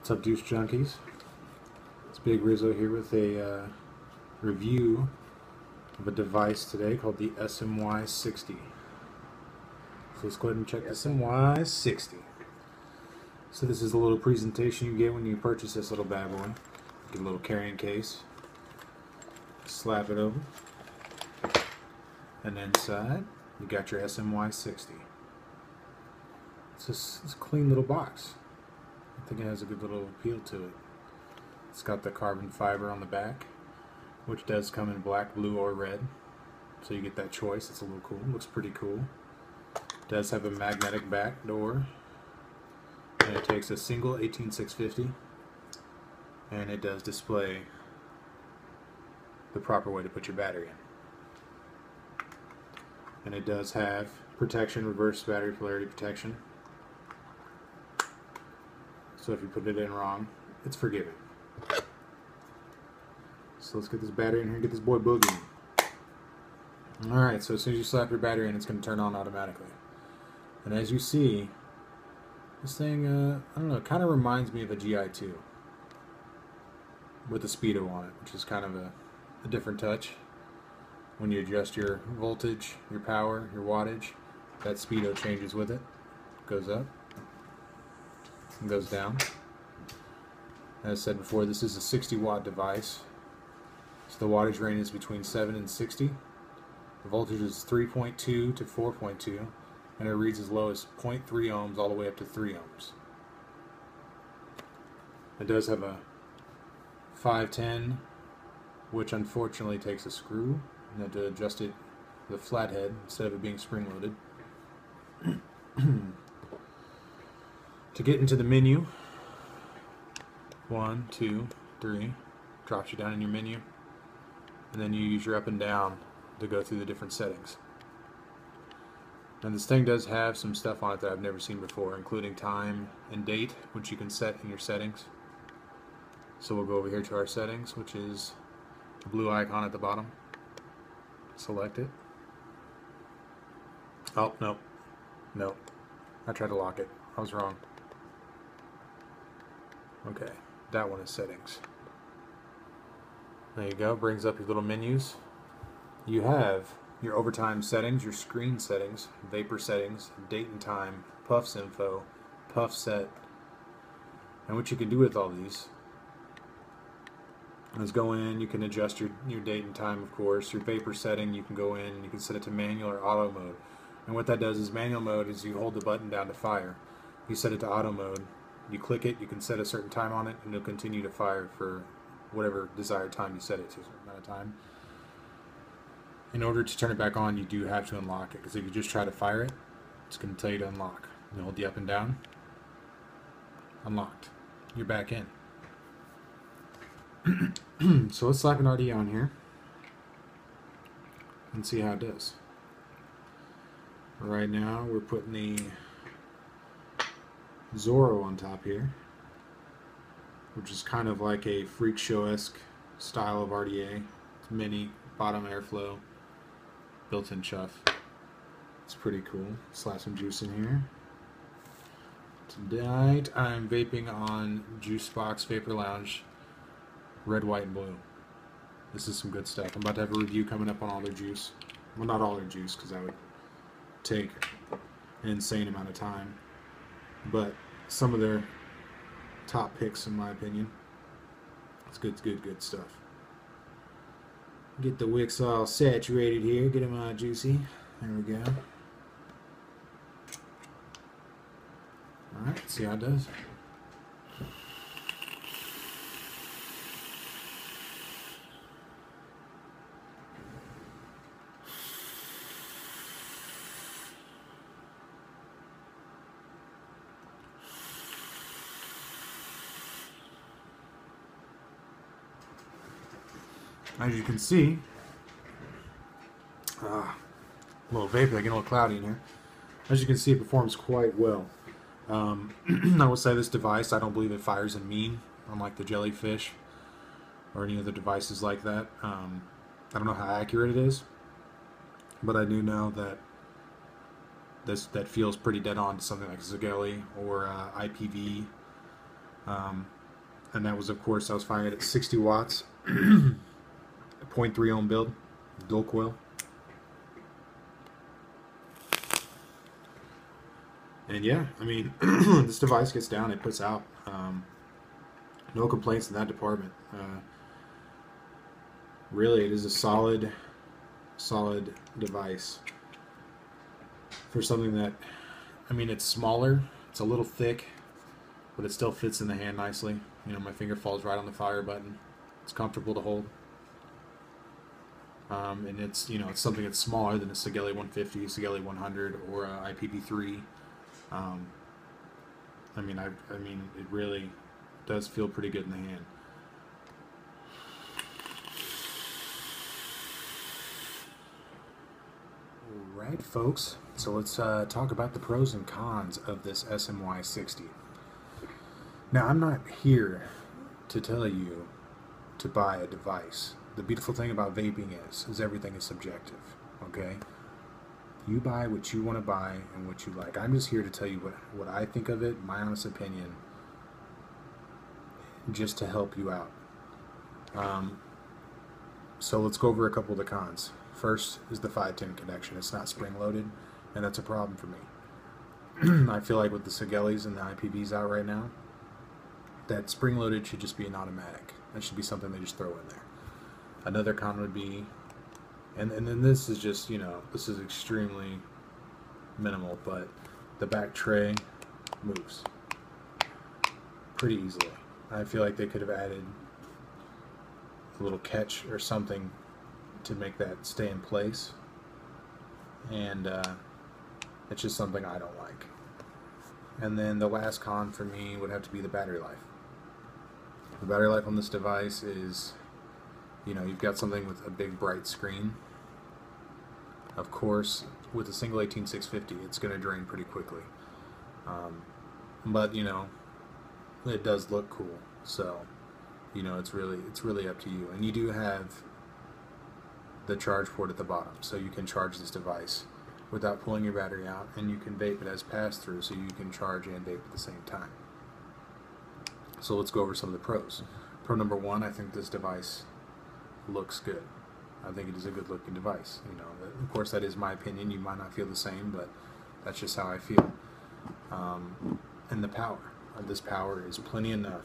What's up, Juice Junkies? It's Big Rizzo here with a review of a device today called the SMY 60. So let's go ahead and check the SMY 60. So this is a little presentation you get when you purchase this little bad boy. Get a little carrying case. Slap it over. And inside, you got your SMY 60. It's a clean little box. I think it has a good little appeal to it. It's got the carbon fiber on the back, which does come in black, blue, or red. So you get that choice. It's a little cool. Looks pretty cool. It does have a magnetic back door. And it takes a single 18650. And it does display the proper way to put your battery in. And it does have protection, reverse battery polarity protection. So if you put it in wrong, it's forgiven. So let's get this battery in here and get this boy boogieing. Alright, so as soon as you slap your battery in, it's going to turn on automatically. And as you see, this thing, I don't know, it kind of reminds me of a GI2 with a speedo on it, which is kind of a different touch. When you adjust your voltage, your power, your wattage, that speedo changes with it. Goes up and goes down. As I said before, this is a 60 watt device. So the wattage range is between 7 and 60. The voltage is 3.2 to 4.2, and it reads as low as 0.3 ohms all the way up to 3 ohms. It does have a 510, which unfortunately takes a screw. You have to adjust it with a flathead instead of it being spring-loaded. To get into the menu, 1, 2, 3, drops you down in your menu, and then you use your up and down to go through the different settings. And this thing does have some stuff on it that I've never seen before, including time and date, which you can set in your settings. So we'll go over here to our settings, which is the blue icon at the bottom. Select it. Oh, no. I tried to lock it. I was wrong. Okay, that one is settings. There you go, brings up your little menus. You have your overtime settings, your screen settings, vapor settings, date and time, puffs info, puff set. And what you can do with all these is go in, you can adjust your date and time, of course. Your vapor setting, you can go in and you can set it to manual or auto mode. And what that does is manual mode is you hold the button down to fire. You set it to auto mode. You click it, you can set a certain time on it, and it'll continue to fire for whatever desired time you set it to, a certain amount of time. In order to turn it back on, you do have to unlock it, because if you just try to fire it, it's going to tell you to unlock. You hold the up and down, unlocked. You're back in. So let's slap an RD on here and see how it does. Right now, we're putting the Zorro on top here, which is kind of like a freak show-esque style of RDA. It's mini, bottom airflow, built-in chuff. It's pretty cool. Slap some juice in here. Tonight I'm vaping on Juicebox Vapor Lounge Red, White, and Blue. This is some good stuff. I'm about to have a review coming up on all their juice. Well, not all their juice, because that would take an insane amount of time. But some of their top picks, in my opinion. It's good stuff. Get the wicks all saturated here. Get them all juicy. There we go. Alright, let's see how it does. As you can see, a little vapor, getting a little cloudy in here. As you can see, it performs quite well. I will say this device, I don't believe it fires in mean, unlike the Jellyfish or any other devices like that. I don't know how accurate it is, but I do know that that feels pretty dead on to something like Zagelli or IPV. And that was, of course, I was firing it at 60 watts, 0.3 ohm build, dual coil. And yeah, I mean, this device gets down, it puts out. No complaints in that department. Really, it is a solid device for something that, I mean, it's smaller, it's a little thick, but it still fits in the hand nicely. You know, my finger falls right on the fire button. It's comfortable to hold. And it's, you know, it's something that's smaller than a Sigelei 150, Sigelei 100, or a IPV3. I mean, it really does feel pretty good in the hand. Alright, folks, so let's talk about the pros and cons of this SMY 60. Now, I'm not here to tell you to buy a device. The beautiful thing about vaping is everything is subjective, okay? You buy what you want to buy and what you like. I'm just here to tell you what I think of it, my honest opinion, just to help you out. So let's go over a couple of the cons. First is the 510 connection. It's not spring-loaded, and that's a problem for me. I feel like with the Sigeleis and the IPVs out right now, that spring-loaded should just be an automatic. That should be something they just throw in there. Another con would be, and then this is just, you know, this is extremely minimal, but the back tray moves pretty easily. I feel like they could have added a little catch or something to make that stay in place, and it's just something I don't like. And then the last con for me would have to be the battery life. The battery life on this device is, you know, you've got something with a big bright screen. Of course, with a single 18650, it's going to drain pretty quickly. But you know, it does look cool. So, you know, it's really up to you. And you do have the charge port at the bottom, so you can charge this device without pulling your battery out, and you can vape it as pass-through, so you can charge and vape at the same time. So let's go over some of the pros. Pro number one, I think this device looks good. I think it is a good looking device. You know, of course that is my opinion. You might not feel the same, but that's just how I feel. And the power. This power is plenty enough,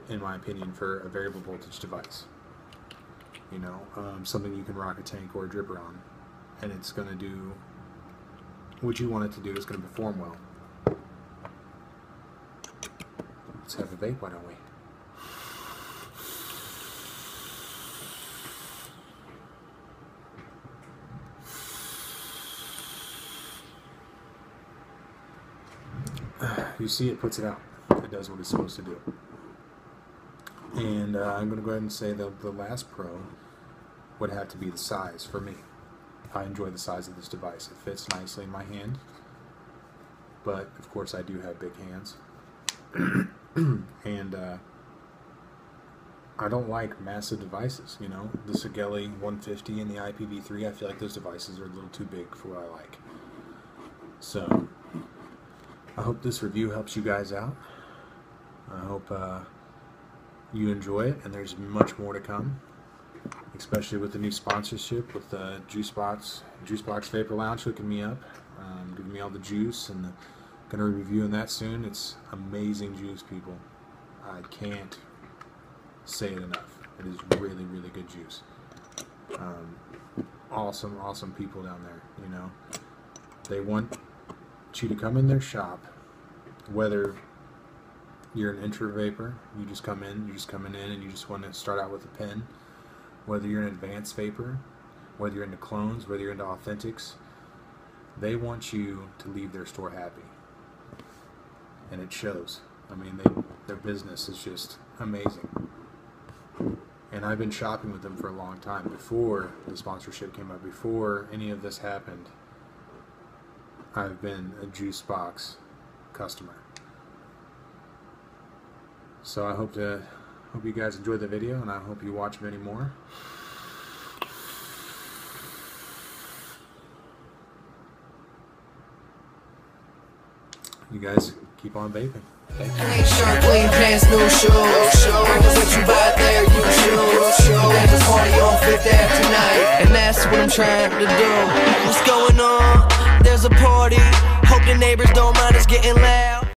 in my opinion, for a variable voltage device. You know, something you can rock a tank or a dripper on, and it's going to do what you want it to do. It's going to perform well. Let's have a vape, why don't we? You see, it puts it out. It does what it's supposed to do. And I'm going to go ahead and say that the last pro would have to be the size for me. I enjoy the size of this device. It fits nicely in my hand, but of course I do have big hands. And I don't like massive devices, you know. The Sigelei 150 and the IPV3, I feel like those devices are a little too big for what I like. So I hope this review helps you guys out. I hope you enjoy it, and there's much more to come, especially with the new sponsorship with the Juicebox Vapor Lounge hooking me up, giving me all the juice, and going to be reviewing that soon. It's amazing juice, people. I can't say it enough. It is really, really good juice. Awesome people down there, you know. They want you to come in their shop, whether you're an intro vapor, you're just coming in and you just want to start out with a pen, whether you're an advanced vapor, whether you're into clones, whether you're into authentics, they want you to leave their store happy. And it shows. I mean, their business is just amazing. And I've been shopping with them for a long time. Before the sponsorship came up, before any of this happened, I've been a Juicebox customer. So I hope you guys enjoyed the video, and I hope you watch many more. You guys keep on vaping. Clean pants, new choose. What you buy there, you choose. There's a party on Fifth Ave tonight, and that's what I'm trying to do. What's going on? There's a party. Hope the neighbors don't mind us getting loud.